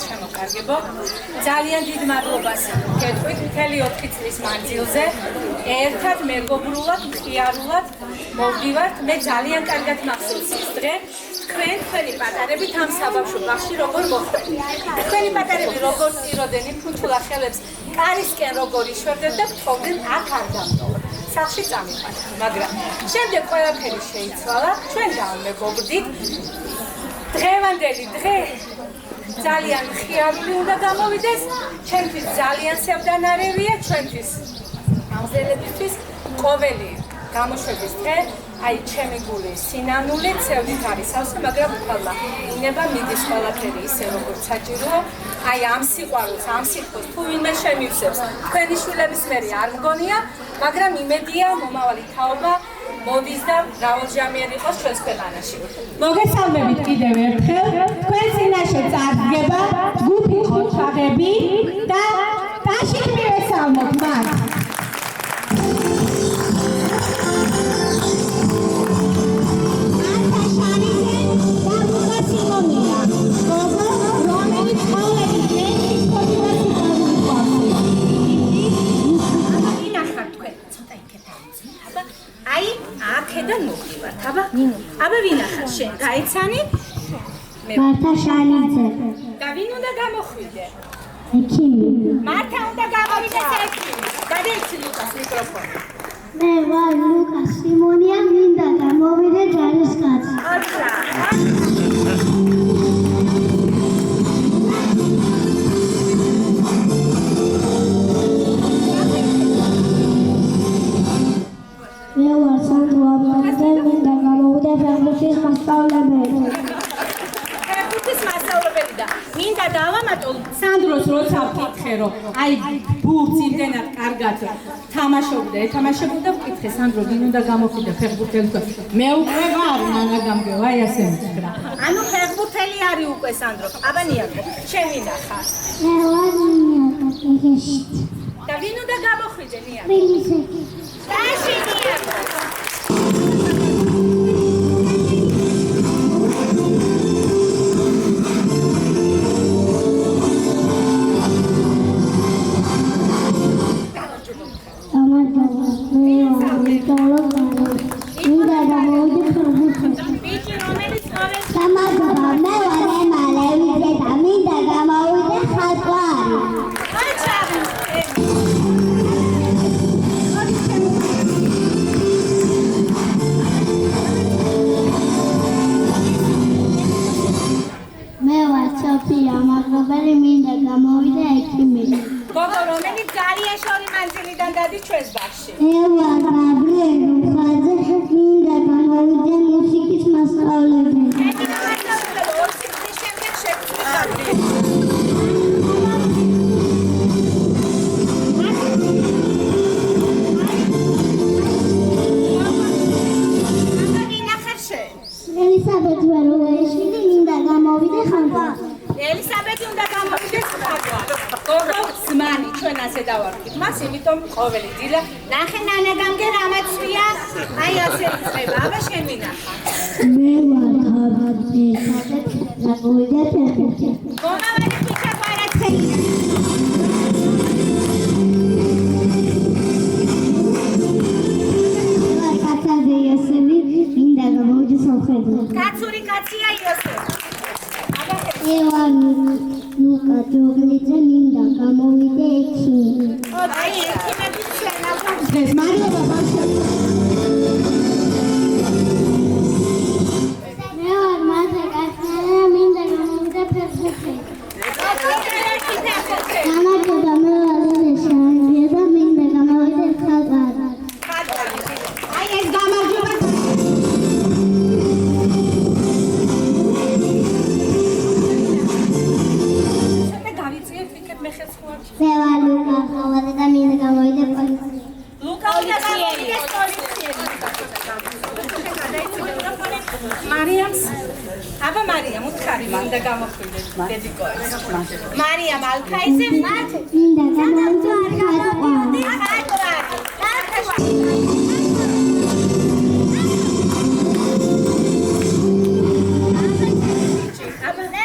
შემოკარგებო. ძალიან დიდ მადლობას გეტყვით მთელი 4 წლის მანძილზე. ერთად მეგობრულად, მხიარულად მოვდივართ. მე ძალიან კარგად მახსოვს ის დღე. თქვენი პატარებით ამ საბავშვო ბაღში როგორ მოხვდით. თქვენი პატარები როგორ წიროდნენ ფუთულა ხელებს კარისკენ როგორ იშვერდნენ და გთხოვდნენ აქ არ დამტოვოთ. სახში წამიყარეთ, მაგრამ შემდეგ ყველაფერი შეიცვალა. ჩვენ დავმეგობრდით. დღევანდელი დღე ძალიან მხიარული უნდა გამოვიდეს. ჩვენთვის ძალიან სევდანარევია, ჩვენთვის აღზელებისთვის ყოველი გამოშვების დღე აი ჩემი გული სინანული ცევდით არის ავსე, მაგრამ ყველა ინება მიდის ყველაფერი ისე როგორც საჭიროა. აი ამ სიყვარულს, ამ სიტყვას თუ ვინმე შემივსებს, თქვენი შვილების მერი არ მგონია, მაგრამ იმედია მომავალი თაობა მოდის და მრავალჟამიერი იყოს ჩვენს ქვეყანაში. მოგესალმებით კიდევ ერთხელ, თქვენ წინაშე წარდგება ჯგუფი ყოჩაღები და დაშით მივესალმოთ მათ. აქედან მოვდივართ, აბა ვინ ახარ შენ? გაიცანი? მართა შანიძე. და ვინ უნდა გამოხვიდე? ექიმი. მართა უნდა გამოვიდეს ექიმი. გადაიცი ლუკას მიკროფონი. მე ვარ ლუკა სიმონია, მინდა გამოვიდე ჯარისკაცი. აჩა. მე ვარ სანდრო აბლაძე, მინდა გამოვიდე ფეხბურთის მასწავლებელი. ფეხბურთის მასწავლებელი და მინდა დავამატო სანდროს როცა ვკითხე, რომ აი ბურთს იმდენად კარგად თამაშობდა, ეთამაშებოდა, ვკითხე სანდრო, ვინ უნდა გამოხვიდე ფეხბურთელს? მე უკვე ვარ ნანა გამგეო, აი ასე მითხრა. ანუ ფეხბურთელი არის უკვე სანდრო. აბა ნიაკო, შენ ვინ ახარ? მე ვარ ნიაკო ფეხში. და ვინ უნდა გამოხვიდე ნიაკო? თბილისი. დაში ნიაკო. გოგო, რომელიც ძალიან შორი მანძილიდან დადის ჩვენს ბაღში. მე ვარ გაბრიელ ხაძე, მინდა გამოვიდე მუსიკის მასწავლებელი. ელისაბედ ვეროეშვილი, მინდა გამოვიდე ხარვარდ. ელისაბედი უნდა გამოვიდეს ხარვარდ. გოგო, ზმანი, ჩვენ ასე დავარქვით მას, იმიტომ ყოველი დილა ნახე ნანა გამგე რამაცვია, აი ასე იწყება. აბა შენ ვინ ახარ? მე ვარ ხარვარდ, გამოვიდე ფეხბურთი. მომავალი ხიჩა პარაცხელი. კაცაზე იოსები, მინდა გამოვიდე სამხედრო. კაცური კაცია იოსები. მე ვარ ლუკა ჯოგლიძე, მინდა გამოვიდე ექიმი. აი ექიმები ჩვენ ახლა დღეს მადლობა ბავშვებო. მე ვარ მართა კაცია, მინდა გამოვიდე ფეხბურთი. გამარჯობა, მე ვარ ლეშანია და მინდა გამოვიდე ხარვარდ. აი ეს გამარჯობა. მე ვარ ლუკა ხავაძე და მინდა გამოვიდე პოლიციაში. ლუკა უნდა გამოვიდეს პოლიციელი. მარიამს, აბა მარიამ, უთხარი, მინდა გამოხვიდე დედიკოებს. მარიამ ალქაიძე, მინდა გამოვიდე ხარვარდ.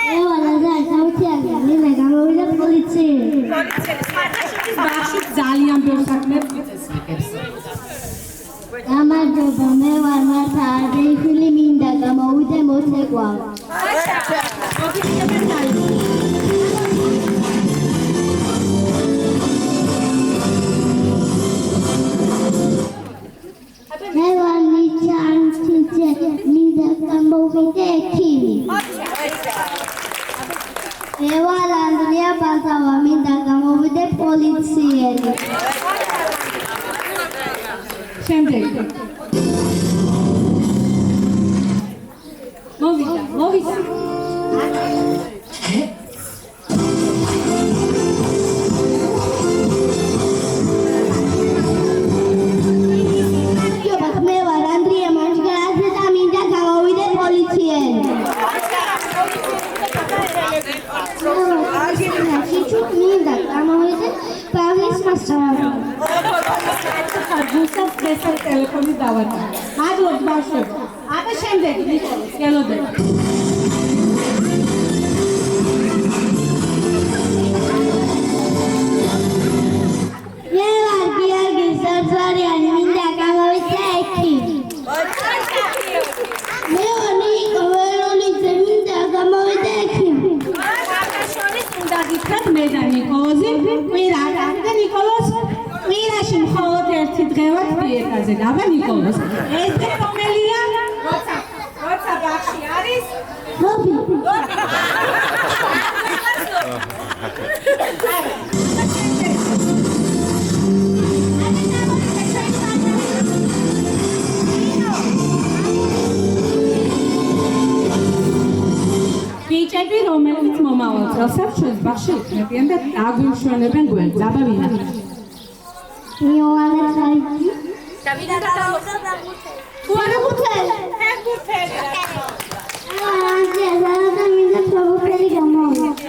მე ვარ ლაზარ საუთიაძე, ბაღში ძალიან ბევრ საქმეს მიწესრიგებს. გამარჯობა, მე ვარ მართა ანდრეიშვილი, მინდა გამოვიდე მოცეკვავ. მე ვარ ნიჩა ანჩიძე, მინდა გამოვიდე ექიმი. მე ვარ ანდრია ბაზავა, მინდა გამოვიდე პოლიციელი. შემდეგ მოვიდა მე ვარ ანდრია მაშგარაძე და მინდა გამოვიდე პოლიციელი. მინდა გამოვიდე ბაღის მასწავლებელი. გუსტავ დღესაც ტელეფონი დავატოვე. მადლობთ ბავშვებო. აბა შემდეგ ნიკოლას გელოდები. მე ვარ გიორგი სორძვარიანი, მინდა გამოვიდე ექიმი. მე ვარ ნიკო ველოლიძე, მინდა გამოვიდე ექიმი. უნდა გითხრათ მე და ნიკოლოზი კვირა და ნიკოლოზ კვირაში მხოლოდ ერთი დღე ვართ დიეტაზე. აბა ნიკოლოზ ეს დღე რომელია? როცა ბაღში არის რობი ბიჭები რომელიც მომავალ წელსაც ჩვენს ბაღში იქნებიან და აგვიმშვენებენ გვერდს. აბა ვინა? იოანე ხაიძი და ვინა გადავხდა თუ არა ფეხბურთელი. ფეხბურთელი ანდრია და მინდა ფეხბურთელი გამოვიდე.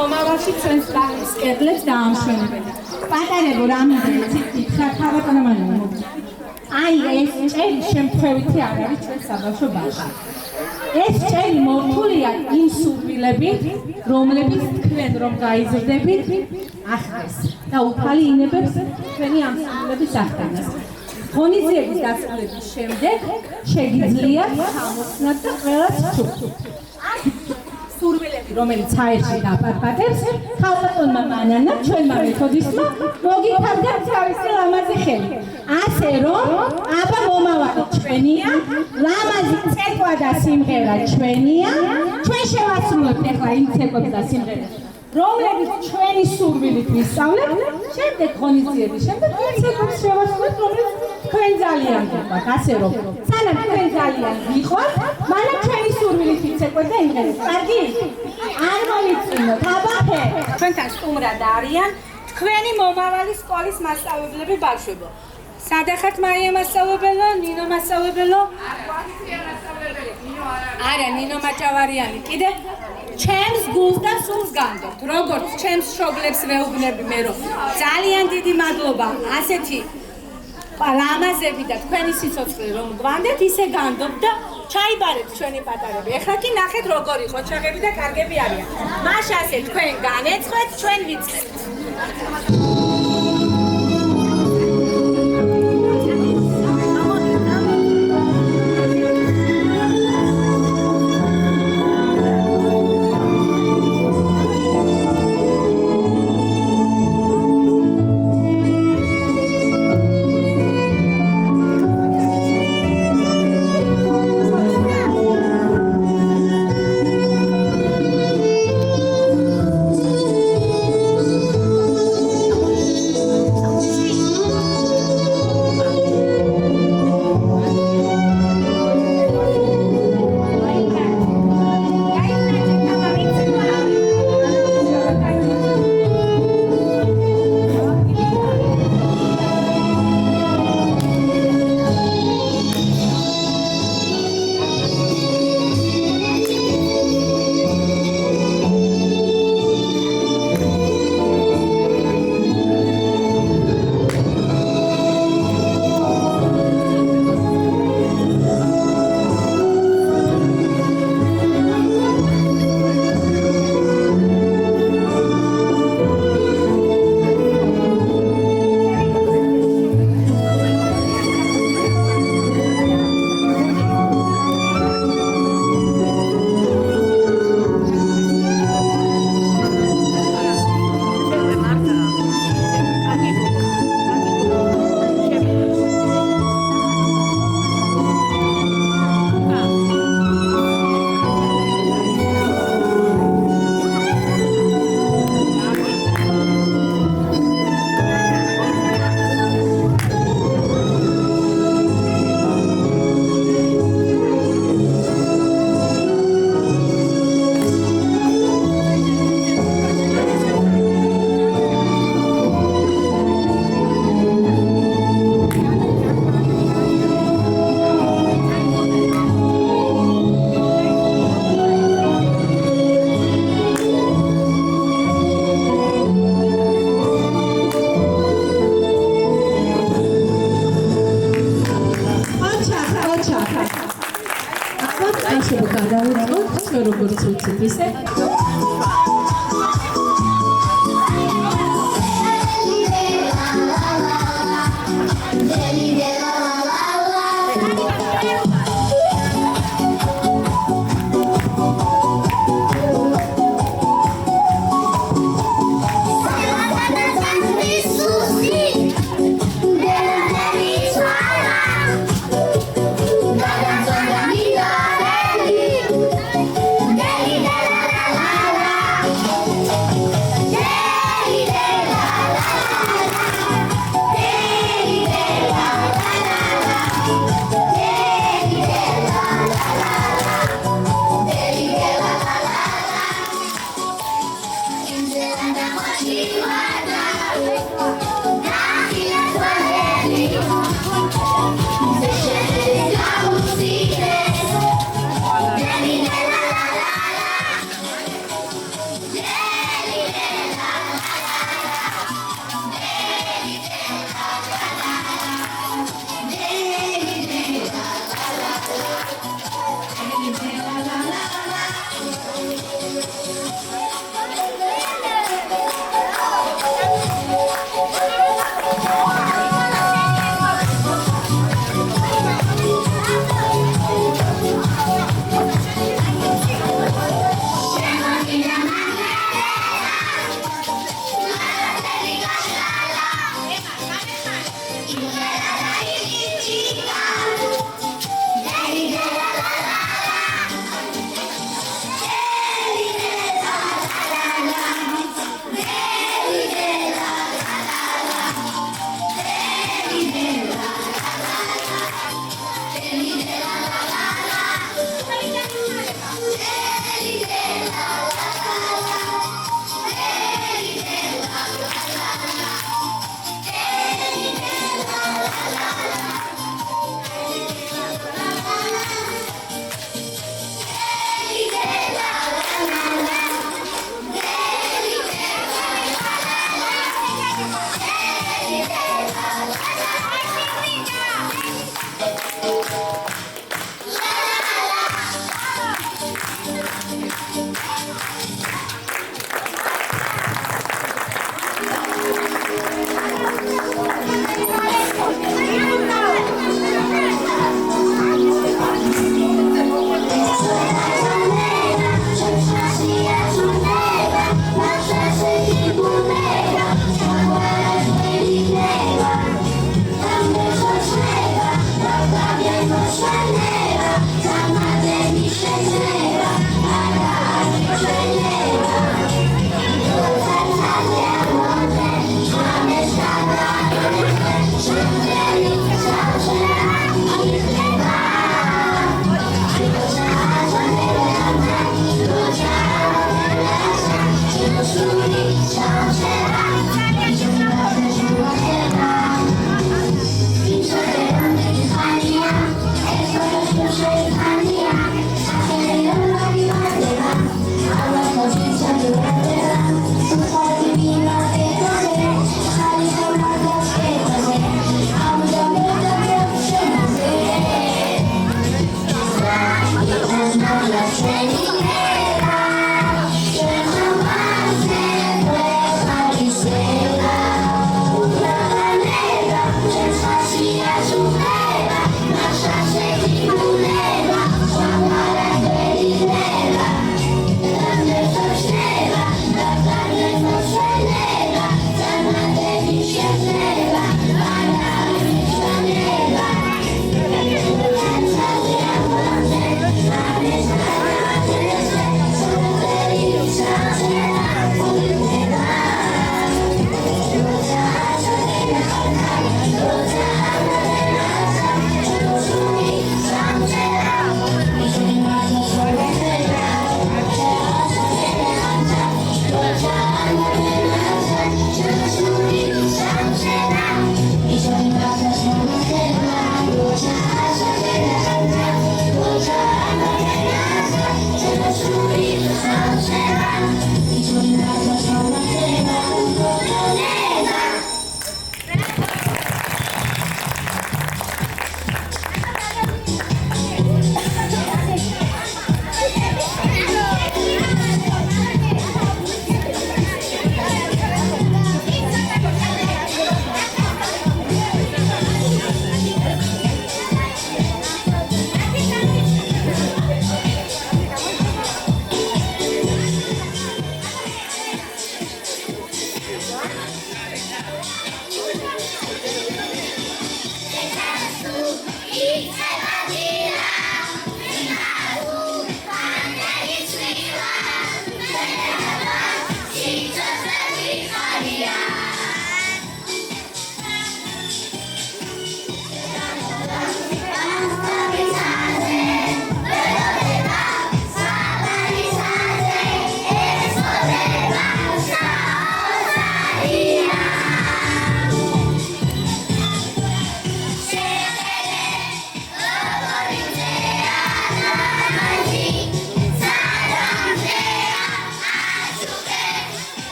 მომავალში ჩვენს ბაღის კედლებს დაამშვენებენ. პატარებო რამდენი ციფრა თავატანა მანო. აი ეს ჭერი შემთხვევითი არ არის ჩვენ საბავშვო ბაღში. ეს ჭერი მორთულია იმ სურვილებით, რომლებიც თქვენ რომ გაიზრდებით ახდეს და უფალი ინებებს თქვენი ამ სურვილების ახდენას. ღონისძიების დასრულების შემდეგ შეგიძლიათ ჩამოსვლათ და ყველას ჩუქთუქ. სურვილები, რომელიც აერში დაპარპატებს, ხალხატონმა მანანამ, ჩვენმა მეთოდისტმა მოგითავდა თავისი ლამაზი ხელი. ასე რომ, აბა მომავალი ჩვენია, ლამაზი ცეკვა და სიმღერა ჩვენია, ჩვენ შევასრულებთ ახლა იმ ცეკვებს და სიმღერას, რომლებიც ჩვენი სურვილით ვისწავლეთ, შემდეგ ღონისძიების შემდეგ იმ ცეკვებს შევასრულებთ, რომლებიც თქვენ ძალიან გიყვართ. ასე რომ, სანამ თქვენ ძალიან გიყვართ, მანამ ჩვენი სურვილით იცეკვეთ და იმღერეთ. კარგი? არ მოვიწინოთ, აბახე. თქვენთან სტუმრად არიან თქვენი მომავალი სკოლის მასწავლებლები ბავშვებო. სადახართ მარია მასწავლებელო, ნინო მასწავლებელო? არა, ნინო მაჭავარიანი. კიდე ჩემს გულს და სულს განდობთ. როგორც ჩემს მშობლებს ვეუბნები მე რომ ძალიან დიდი მადლობა ასეთი ლამაზები და თქვენი სიცოცხლე რომ გვანდეთ, ისე განდობთ და ჩაიბარეთ ჩვენი პატარები. ეხლა კი ნახეთ როგორი ხოჩაღები და კარგები არიან. მაშასე თქვენ განეცხვეთ, ჩვენ ვიცხებთ. ისე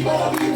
Thank you.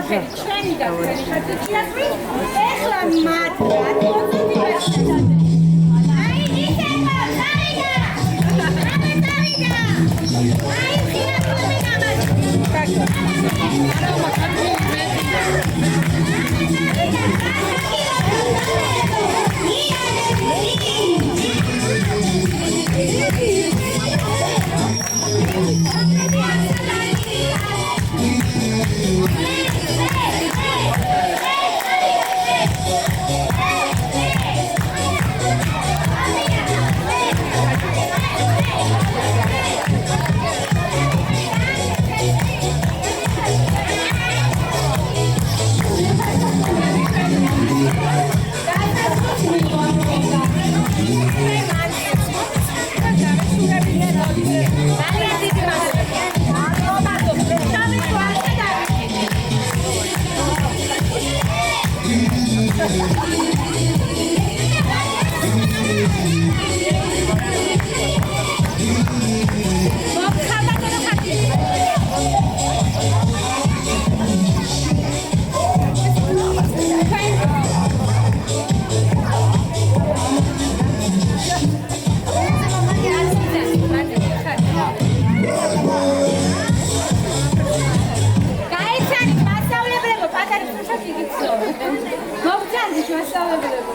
ნახეთ ჩვენი და ჩვენი ხარჯები ეხლა მათ რატომ აი ისება წავიდა აი ხინა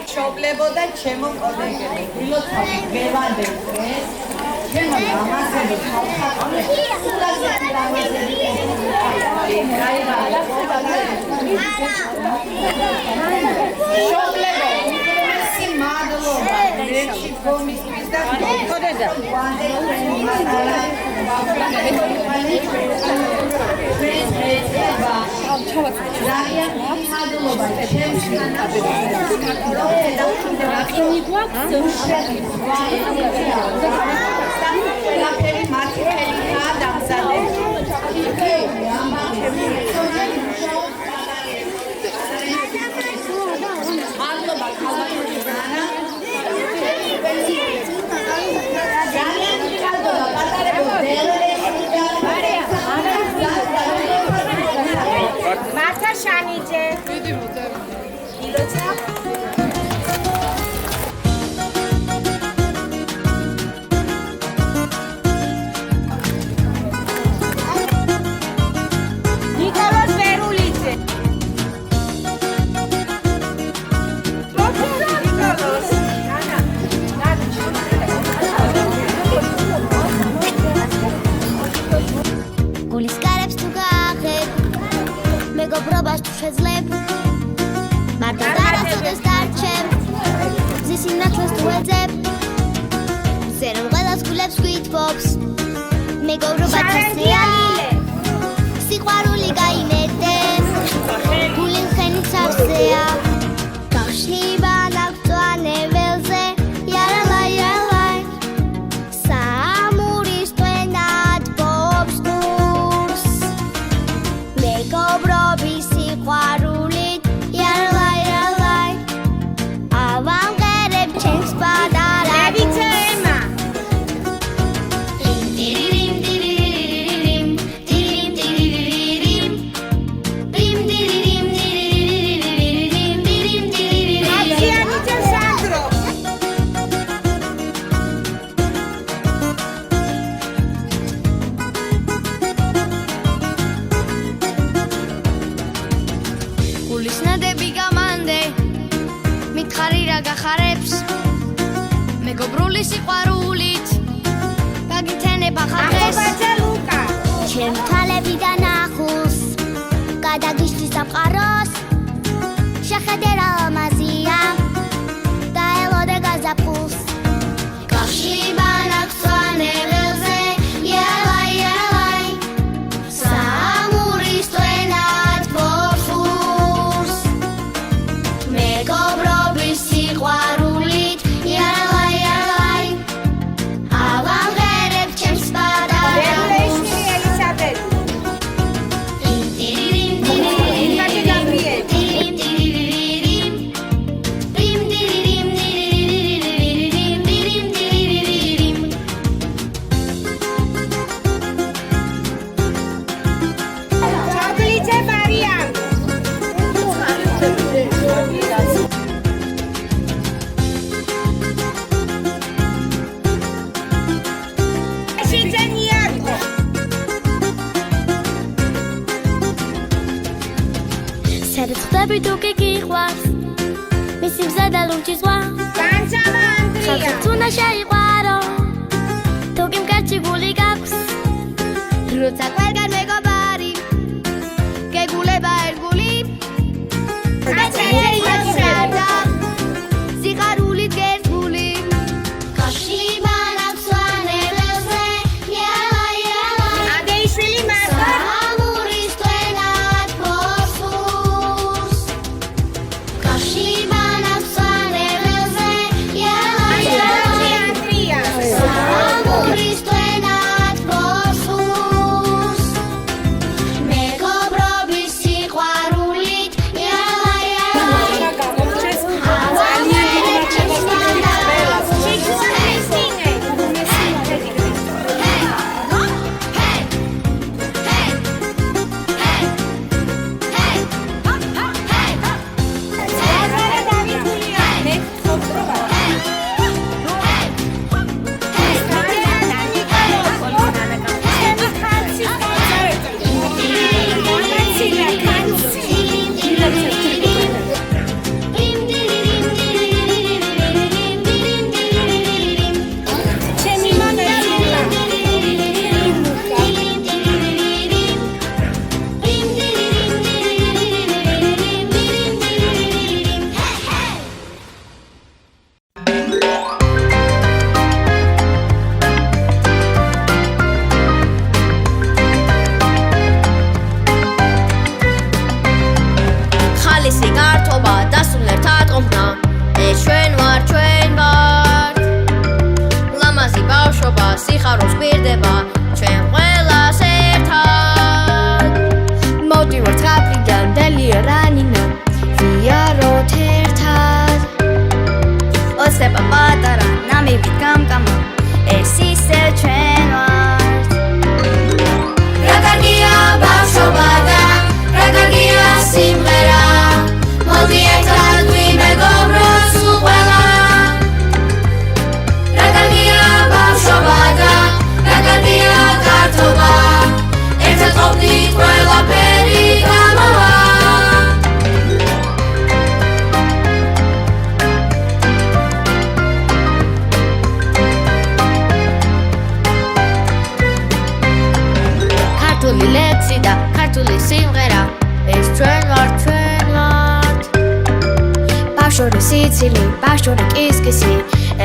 მშობლებოდა ჩემო კოლეგები, გილოცავი გევანდებ დღეს, ჩემო დამასები მშობლებო, მადლობა, ლექსი კომისთვის და გოდედა. ძალიან მადლობა ჩემთან რაკინი გვაქვს ყველაფერი მათი ხელითაა დამზადებული. მადლობა ქალბატონი დანა. ძალიან მადლობა პატარებო მართა შანიძე ილოცა ნიკოლოზ ვერულიძე გულის კარებს თუ გააღებ მეგობრობას თუ შეძლებ მარტო დარასოდეს დარჩებ ზის ინათლას თუ ეძებ ზერომ ყველას გულებს გვითბობს მეგობრობა თესლიანი სიყვარული გაიმეტე გული ხენი ცავსეა კავშირება ნაკწვანე ველზე იარალაი იარალაი საამურის ტვენად ბობს გულს მეგობრობის სიყვარულით იარალაი იარალაი ავანგერებ ჩემს პატარად ლევიცემა ტირირიმ ტირირირიმ ტირირიმ ტირირირიმ ტირიმ ტირირიმ ტირირირიმ ტირიმ ტირირირიმ აციანიძე სანდრო გულის ნადები გამანდე მითხარი რა გახარებს მეგობრული სიყვარულით გაგითენება ხალხეს ახობაძე ლუკა ჩემ თალებიდან ახულს გადაგიშთის სამყაროს შეხედე რა ლამაზია დაელოდე გაზაფხულს კავშირება ნაკწვანე ველზე იარალაი იარალაი საამურის ტვენად ბობს გულს მეგობრობის სიყვარულით იარალაი იარალაი ავანგერებ ჩემს პატარად რევლეიშნი ელისაბედ ტირირიმ ტირირიმ ტირირიმ ტირირიმ ხვდები თუ კი გიყვარს მისი მზა და ლურჯი ზღვა ხალხს უნდა შეიყვარო თუ კი მკაცი გული გაქვს როცა ყველგან მეგობარი გეგულება ერგული სიხარული გერგული კაშიმან აფსვანებელზე იალა იალა ადეიშვილი მართა ამურის თვენად ფოსურს კაშიმან აფსვანებელზე იალა იალა ამურის თვენად ფოსურს მეგობრობის სიყვარულით იალა იალა გამოგჩეს ხალისი გართობა დასულ ერთად ყოფნა ეს ჩვენ ვართ ლამაზი ბავშვობა სიხაროს გვირდება ჩვენ ყველას ერთად მოდივართ ხაფრიდან დელიერანინა ვიაროთ ერთად ოცნება პატარა ნამივით გამკამა ეს ისე ჩვენ ვართ რა კარგია ბავშვობა და რა კარგია სიმღერა მოდი ერთად ვიმეგობროთ სულ ყველა რა კარგია ბავშვობა და რა კარგია გართობა ერთად ყოფნით ყველაფერი გამოვა ქართული ლექსი და ქართული სიმღერა ეს ჩვენ ვართ ბავშვური სიცილი ბავშვური კისკისი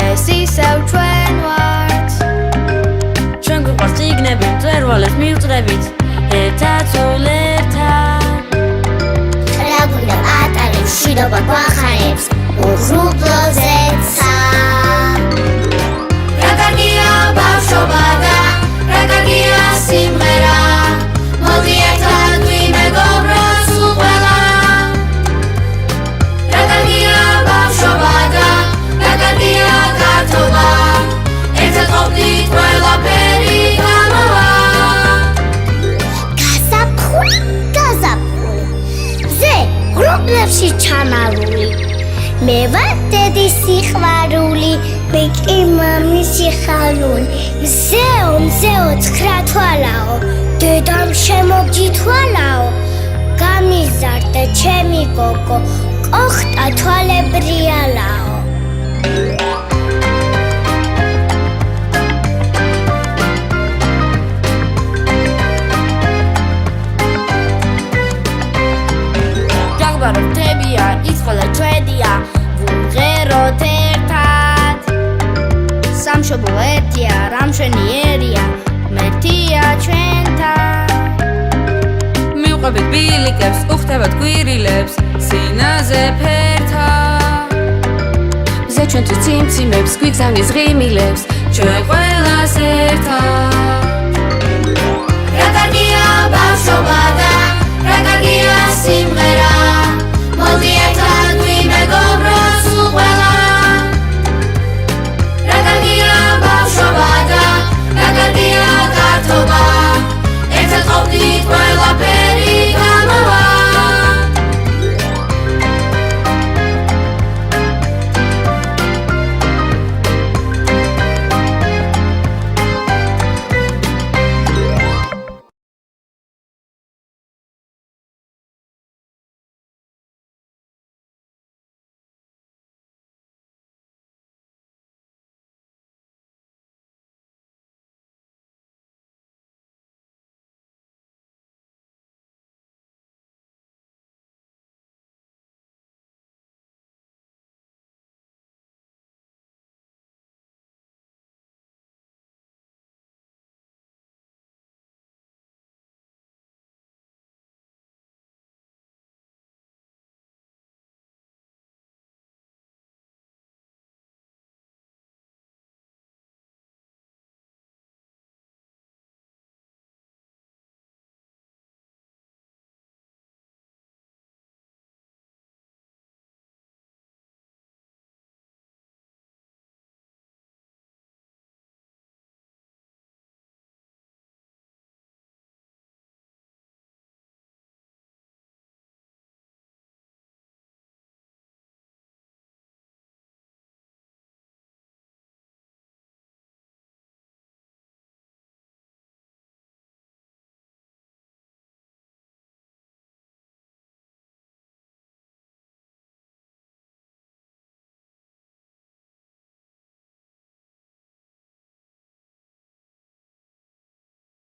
ეს ისევ ჩვენ ვართ ჩვენ გვიყვარს წიგნები მწვერვალებს მივწერებით ერთად სულ ერთად რა გვინდა პატარებს მშვიდობა გვახარებს უღრუბლოზეცა რა კარგია ბავშვობა და რა კარგია სიმღერა მოდი ერთად ვიმეგობროთ სულ ყველა რა კარგია ბავშვობა და რა კარგია გართობა ერთად ყოფნით ყველაფერი გამოვა გაზაფხული ზე ღრუბლებში ჩამალული მე ვარ დედის სიყვარული ბეკი მამის სიხარული მზეო ცხრა თვალაო დედამ შემოგჯითვალაო გამიზარდე ჩემი გოგო ოხტა თვალებრიალაო ჯაგბარო თებია ის ყველა ჩვენია ვუმღეროთ ერთად სამშობლო ერთია რამშვენიერია მერთია ჩვენთან მივყვებით ბილიკებს უხდებათ გვირილებს სინაზე ფერთა ზე ჩვენთვის ციმციმებს გვიგზავნის ღიმილებს ჩვენ ყველას ერთად